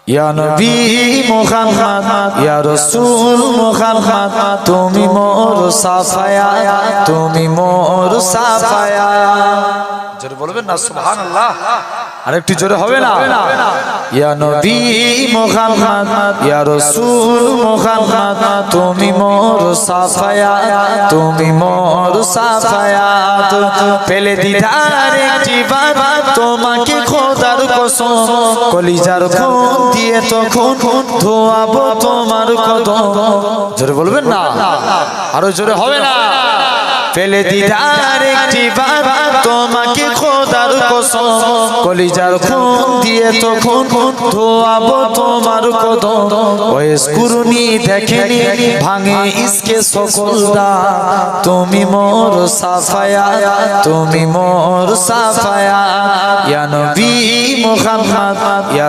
ইয়া নবী মুহাম্মদ ইয়া রাসূল মুহাম্মদ তুমি মোর সাফায়া তুমি মোর সাফায়া জোরে বলবেন না সুবহানাল্লাহ আরেকটু জোরে হবে না ইয়া নবী মুহাম্মদ ইয়া রাসূল মুহাম্মদ তুমি মোর সাফায়া তুমি মোর সাফায়া পেলে দিদার একটি বার তোমাকে খোদার কসম কলিজার খুন দিয়ে তখন ধোয়াবো তোমার কদম জোরে বলবেন না আরো জোরে হবে না পেলে দিদার একটি বার তোমাকে খোদার কসম কলিজার খুন দিয়ে তখন ধোয়াবো তোমার কদম ওয়েস কুরুনি দেখেনি ভাঙে ইসকে সকলদা তুমি মোর সাফায়া তুমি মোর সাফায়া ইয়া নবী মুহাম্মদ ইয়া